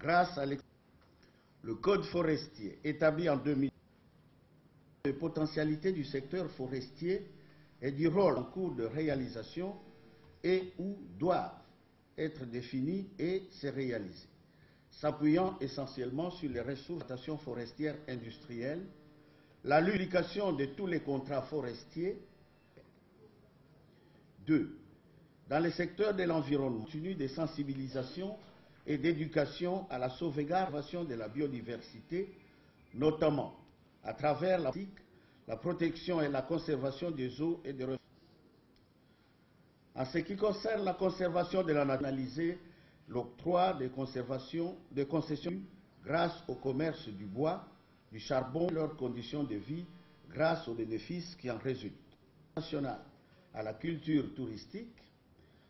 grâce à le Code forestier établi en 2000, les potentialités du secteur forestier et du rôle en cours de réalisation et où doivent être définis et se réaliser, s'appuyant essentiellement sur les ressources d'exploitation forestière industrielle, la publication de tous les contrats forestiers. 2. Dans le secteur de l'environnement, continue de sensibilisation et d'éducation à la sauvegarde de la biodiversité, notamment à travers la protection et la conservation des eaux et des ressources. En ce qui concerne la conservation de la nature, l'octroi des concessions grâce au commerce du bois, du charbon, leurs conditions de vie, grâce aux bénéfices qui en résultent. National à la culture touristique,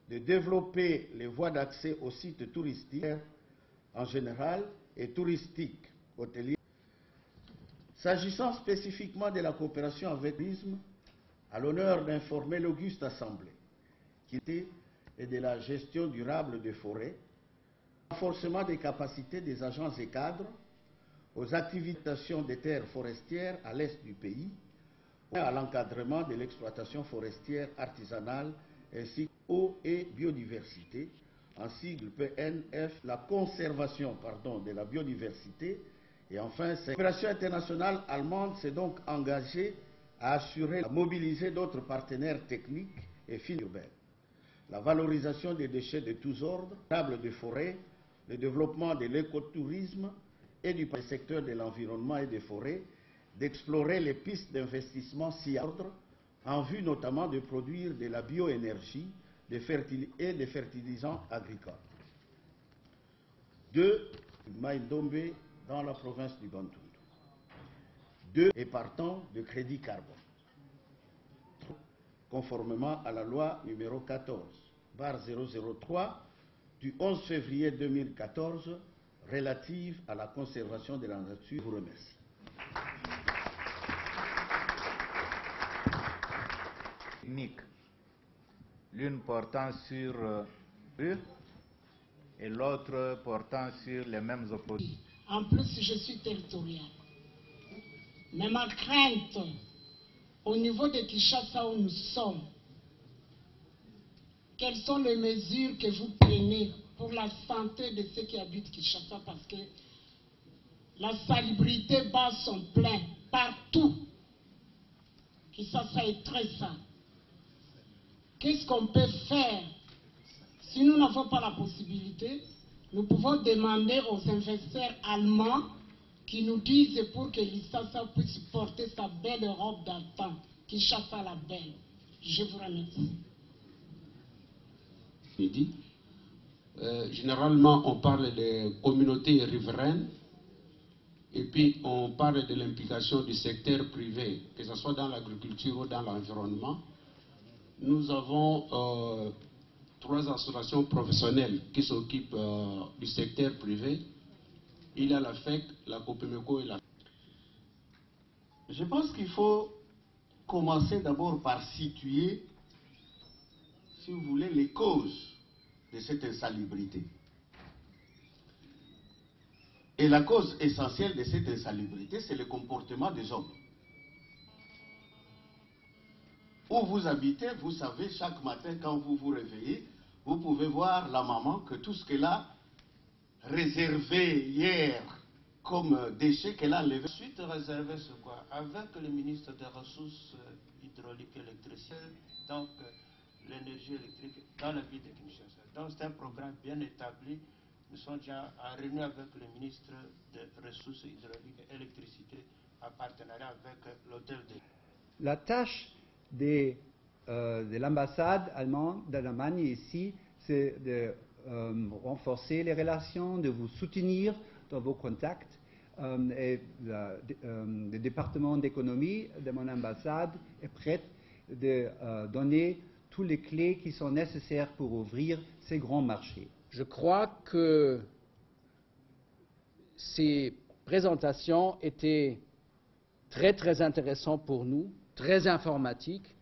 de développer les voies d'accès aux sites touristiques en général et touristiques hôteliers. S'agissant spécifiquement de la coopération avec l'ISM, à l'honneur d'informer l'auguste Assemblée qui était et de la gestion durable des forêts, renforcement des capacités des agents et cadres aux activités des terres forestières à l'est du pays, à l'encadrement de l'exploitation forestière artisanale ainsi qu'eau et biodiversité, en sigle PNF, la conservation de la biodiversité. Et enfin, la coopération internationale allemande s'est donc engagée à assurer, à mobiliser d'autres partenaires techniques et urbains. La valorisation des déchets de tous ordres, table de forêt, le développement de l'écotourisme et du secteur de l'environnement et des forêts, d'explorer les pistes d'investissement si ordre, en vue notamment de produire de la bioénergie et des fertilisants agricoles. 2. Maïdombe dans la province du Bandundu. 2. Et partant de crédit carbone, conformément à la loi numéro 14/003 du 11 février 2014 relative à la conservation de la nature. Je vous remercie. L'une portant sur eux et l'autre portant sur les mêmes oppositions. En plus, je suis territorial. Mais ma crainte, au niveau de Kinshasa où nous sommes, quelles sont les mesures que vous prenez pour la santé de ceux qui habitent Kinshasa, parce que la salubrité bat son plein partout. Kinshasa est très sale. Qu'est-ce qu'on peut faire? Si nous n'avons pas la possibilité, nous pouvons demander aux investisseurs allemands qui nous disent pour que Kinshasa puisse porter sa belle robe d'antan, Kinshasa la belle. Je vous remercie. Généralement, on parle des communautés riveraines et puis on parle de l'implication du secteur privé, que ce soit dans l'agriculture ou dans l'environnement. Nous avons 3 associations professionnelles qui s'occupent du secteur privé. Il y a la FEC, la Copemeco et la... Je pense qu'il faut commencer d'abord par situer, si vous voulez, les causes de cette insalubrité. Et la cause essentielle de cette insalubrité, c'est le comportement des hommes. Où vous habitez, vous savez, chaque matin, quand vous vous réveillez, vous pouvez voir la maman que tout ce qu'elle a réservé hier comme déchets qu'elle a enlevé. Ensuite, réservé c'est quoi? Avec le ministre des Ressources hydrauliques et électriques, donc l'énergie électrique dans la ville de Kinshasa. Donc c'est un programme bien établi. Nous sommes déjà en réunion avec le ministre des Ressources hydrauliques et électricité en partenariat avec l'hôtel de... La tâche de l'ambassade allemande d'Allemagne ici, c'est de renforcer les relations, de vous soutenir dans vos contacts. Et le département d'économie de mon ambassade est prêt de donner toutes les clés qui sont nécessaires pour ouvrir ces grands marchés. Je crois que ces présentations étaient très intéressantes pour nous, très informatiques,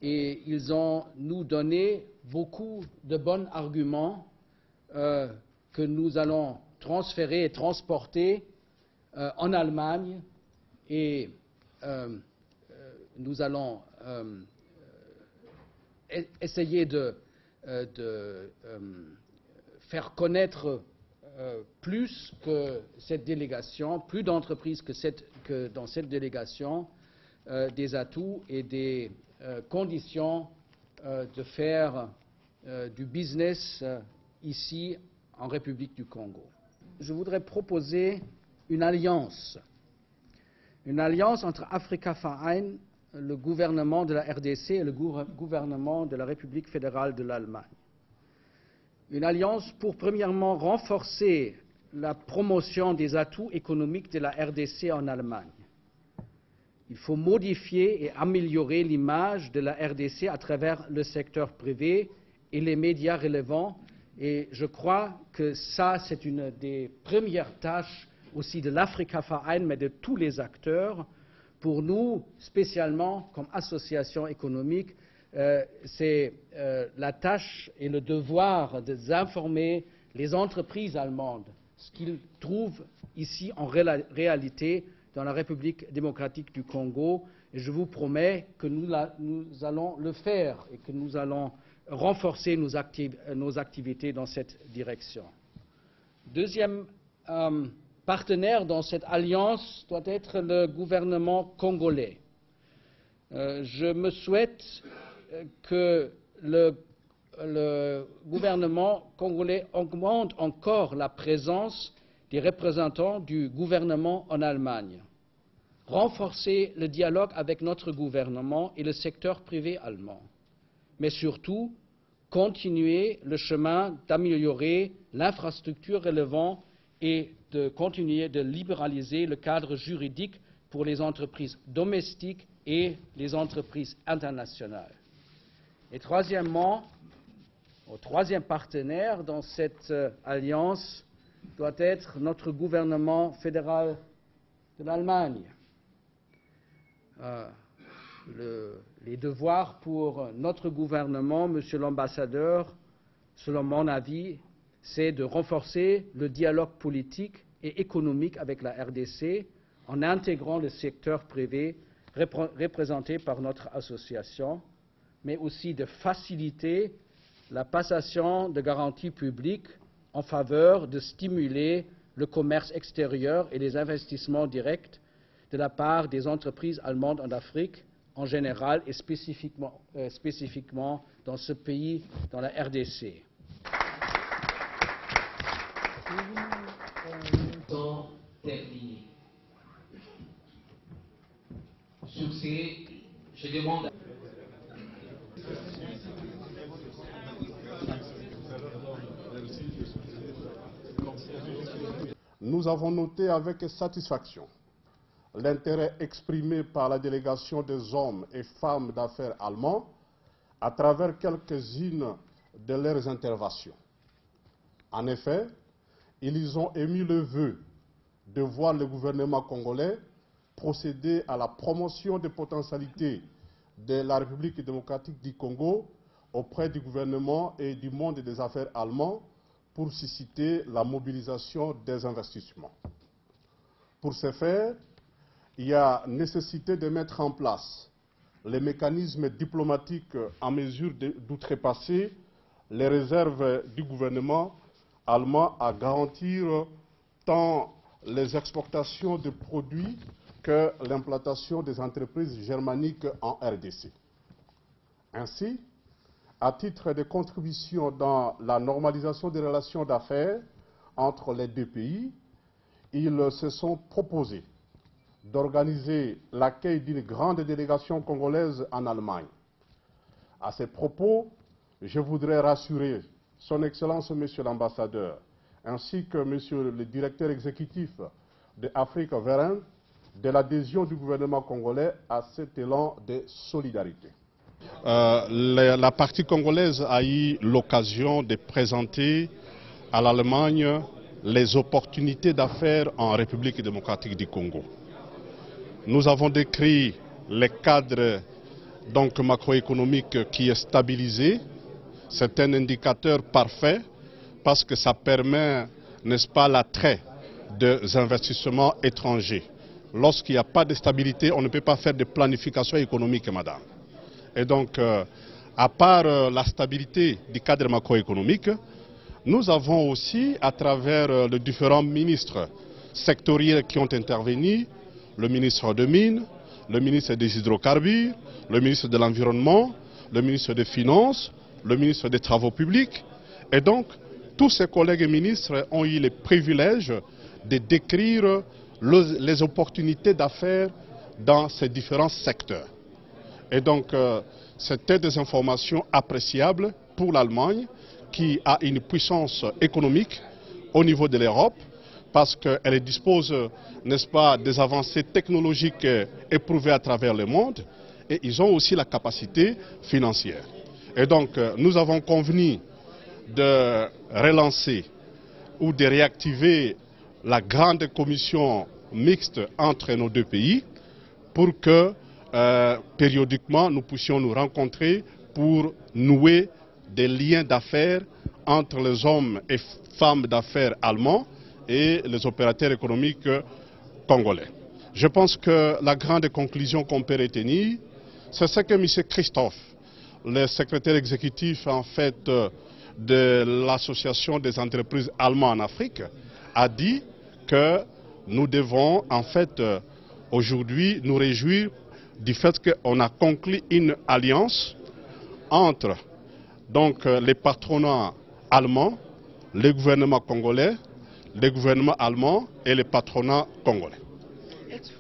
et ils ont nous donné beaucoup de bons arguments que nous allons transférés et transportés en Allemagne et nous allons essayer de faire connaître plus que cette délégation, plus d'entreprises que dans cette délégation, des atouts et des conditions de faire du business ici en République du Congo. Je voudrais proposer une alliance entre Afrika Verein, le gouvernement de la RDC et le gouvernement de la République fédérale de l'Allemagne. Une alliance pour, premièrement, renforcer la promotion des atouts économiques de la RDC en Allemagne. Il faut modifier et améliorer l'image de la RDC à travers le secteur privé et les médias relevants. Et je crois que ça, c'est une des premières tâches aussi de l'Afrika Verein, mais de tous les acteurs. Pour nous, spécialement comme association économique, c'est la tâche et le devoir d'informer les entreprises allemandes, ce qu'ils trouvent ici en réalité dans la République démocratique du Congo. Et je vous promets que nous allons le faire et que nous allons renforcer nos activités dans cette direction. Deuxième partenaire dans cette alliance doit être le gouvernement congolais. Je me souhaite que le gouvernement congolais augmente encore la présence des représentants du gouvernement en Allemagne, renforcer le dialogue avec notre gouvernement et le secteur privé allemand, mais surtout continuer le chemin d'améliorer l'infrastructure relevant et de continuer de libéraliser le cadre juridique pour les entreprises domestiques et les entreprises internationales. Et troisièmement, le troisième partenaire dans cette alliance doit être notre gouvernement fédéral de l'Allemagne. Les devoirs pour notre gouvernement, Monsieur l'ambassadeur, selon mon avis, c'est de renforcer le dialogue politique et économique avec la RDC en intégrant le secteur privé représenté par notre association, mais aussi de faciliter la passation de garanties publiques en faveur de stimuler le commerce extérieur et les investissements directs de la part des entreprises allemandes en Afrique en général et spécifiquement dans ce pays, dans la RDC. Temps terminé. Sur ces, je demande. Nous avons noté avec satisfaction l'intérêt exprimé par la délégation des hommes et femmes d'affaires allemands à travers quelques-unes de leurs interventions. En effet, ils ont émis le vœu de voir le gouvernement congolais procéder à la promotion des potentialités de la République démocratique du Congo auprès du gouvernement et du monde des affaires allemands pour susciter la mobilisation des investissements. Pour ce faire, il y a nécessité de mettre en place les mécanismes diplomatiques en mesure d'outrepasser les réserves du gouvernement allemand à garantir tant les exportations de produits que l'implantation des entreprises germaniques en RDC. Ainsi, à titre de contribution dans la normalisation des relations d'affaires entre les deux pays, ils se sont proposés d'organiser l'accueil d'une grande délégation congolaise en Allemagne. À ces propos, je voudrais rassurer Son Excellence Monsieur l'ambassadeur, ainsi que Monsieur le directeur exécutif de Afrika Verein, de l'adhésion du gouvernement congolais à cet élan de solidarité. La partie congolaise a eu l'occasion de présenter à l'Allemagne les opportunités d'affaires en République démocratique du Congo. Nous avons décrit le cadre macroéconomique qui est stabilisé. C'est un indicateur parfait parce que ça permet n'est-ce pas, l'attrait des investissements étrangers. Lorsqu'il n'y a pas de stabilité, on ne peut pas faire de planification économique, madame. Et donc, à part la stabilité du cadre macroéconomique, nous avons aussi, à travers les différents ministres sectoriels qui ont intervenu, le ministre des Mines, le ministre des Hydrocarbures, le ministre de l'Environnement, le ministre des Finances, le ministre des Travaux publics. Et donc, tous ces collègues ministres ont eu le privilège de décrire les opportunités d'affaires dans ces différents secteurs. Et donc, c'était des informations appréciables pour l'Allemagne, qui a une puissance économique au niveau de l'Europe, parce qu'elle dispose, n'est-ce pas, des avancées technologiques éprouvées à travers le monde, et ils ont aussi la capacité financière. Et donc, nous avons convenu de relancer ou de réactiver la grande commission mixte entre nos deux pays pour que, périodiquement, nous puissions nous rencontrer pour nouer des liens d'affaires entre les hommes et femmes d'affaires allemands et les opérateurs économiques congolais. Je pense que la grande conclusion qu'on peut retenir, c'est ce que M. Christophe, le secrétaire exécutif en fait de l'Association des entreprises allemandes en Afrique, a dit que nous devons en fait aujourd'hui nous réjouir du fait qu'on a conclu une alliance entre donc les patronats allemands, le gouvernement congolais, le gouvernement allemand et le patronat congolais.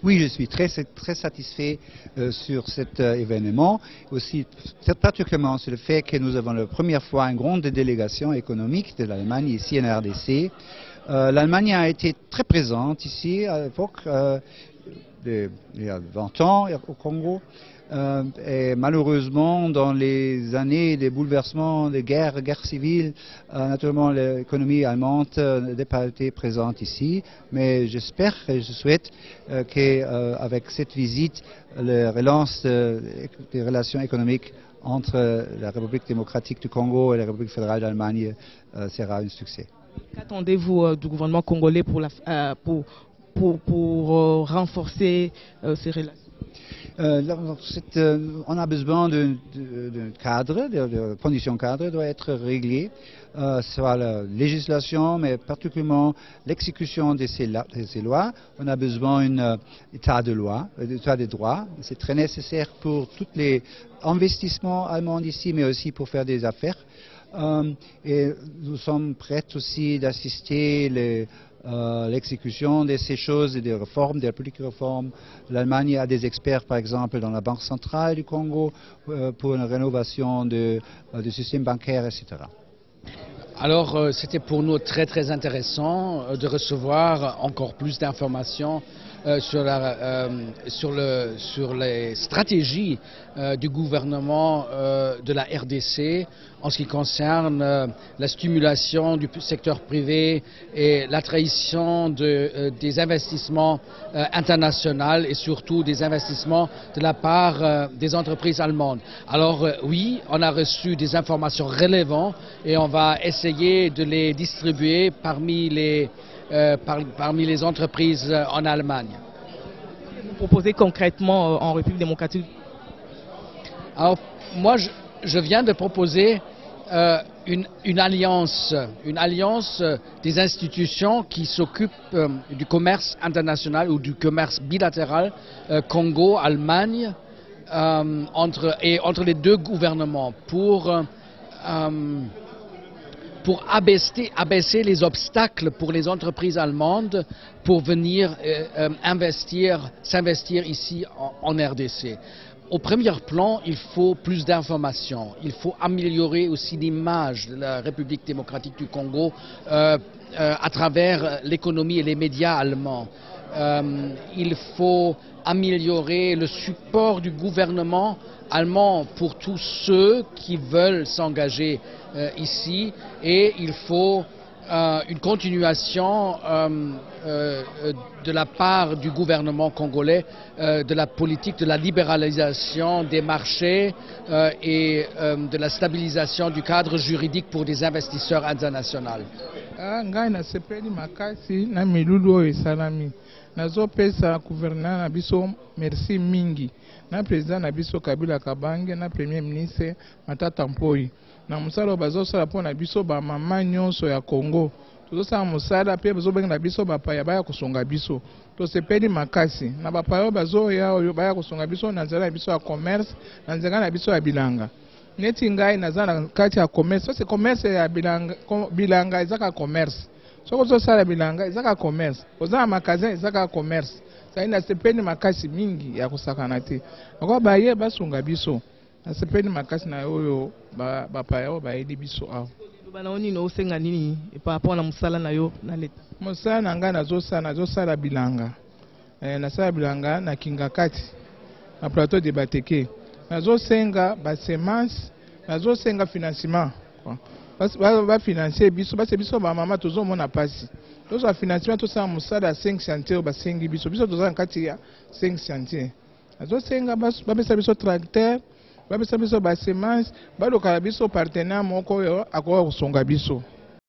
Oui, je suis très satisfait sur cet événement. Aussi, particulièrement sur le fait que nous avons la première fois une grande délégation économique de l'Allemagne ici en RDC. L'Allemagne a été très présente ici à l'époque, il y a 20 ans au Congo. Et malheureusement, dans les années des bouleversements, des guerres civiles, naturellement l'économie allemande n'a pas été présente ici. Mais j'espère et je souhaite qu'avec cette visite, la relance des relations économiques entre la République démocratique du Congo et la République fédérale d'Allemagne sera un succès. Qu'attendez-vous du gouvernement congolais pour renforcer ces relations? On a besoin d'un cadre, de conditions cadres doit être réglées, soit la législation, mais particulièrement l'exécution de ces lois. On a besoin d'un état de loi, état de droit. C'est très nécessaire pour tous les investissements allemands ici, mais aussi pour faire des affaires. Et nous sommes prêts aussi d'assister l'exécution de ces choses, des réformes, des politiques de réforme. L'Allemagne a des experts, par exemple, dans la Banque centrale du Congo pour une rénovation du système bancaire, etc. Alors, c'était pour nous très intéressant de recevoir encore plus d'informations sur les stratégies du gouvernement de la RDC en ce qui concerne la stimulation du secteur privé et l'attraction des investissements internationaux et surtout des investissements de la part des entreprises allemandes. Alors oui, on a reçu des informations relevantes et on va essayer de les distribuer parmi les entreprises en Allemagne. Vous proposez concrètement en République démocratique? Alors, moi, je viens de proposer une alliance des institutions qui s'occupent du commerce international ou du commerce bilatéral Congo-Allemagne entre les deux gouvernements pour abaisser les obstacles pour les entreprises allemandes pour venir s'investir ici en RDC. Au premier plan, il faut plus d'informations. Il faut améliorer aussi l'image de la République démocratique du Congo à travers l'économie et les médias allemands. Il faut améliorer le support du gouvernement allemand pour tous ceux qui veulent s'engager ici et il faut une continuation de la part du gouvernement congolais de la politique de la libéralisation des marchés et de la stabilisation du cadre juridique pour des investisseurs internationaux. Ngai na sepeli makasi na milulu oyo esalami nazopesa gouvernement na biso merci mingi na président na biso Kabila Kabange na premier ministre Matata Mpoi na mosala oyo bazosala mpo na biso bamama nyonso ya Congo tozosala mosala mpe bazobenga na biso bapaya baya kosonga biso tosepeli makasi na bapaya oyo bazoya oyo baya kosonga biso na nzela na biso ya commerce na nzela na biso ya bilanga neti ngai naza na kati ya commerce parce que commerce ya bilanga ezaka commerce soko tozosala bilanga ezaka commerce ozala magasin ezaka commerce sai nasepeli makasi mingi ya kosakana te ako baye basunga biso nasepeli makasi na oyo bapaya oyo bayeli biso awa banaoni no osenga nini par rapport na musala na yo na leta musala na ngai nazosala bilanga nasala bilanga na Kingakati na plateau de Bateke nazosenga basemence nazosenga financement bafinancie biso base biso bamama tozomona pasi tozwa financement tosala mosala ya 5 chantier oyo basengi biso toza na kati ya 5 chantier nazosenga bapesa biso tracteur bapesa biso basemence balokala biso partenaire moko oyo akoka kosonga biso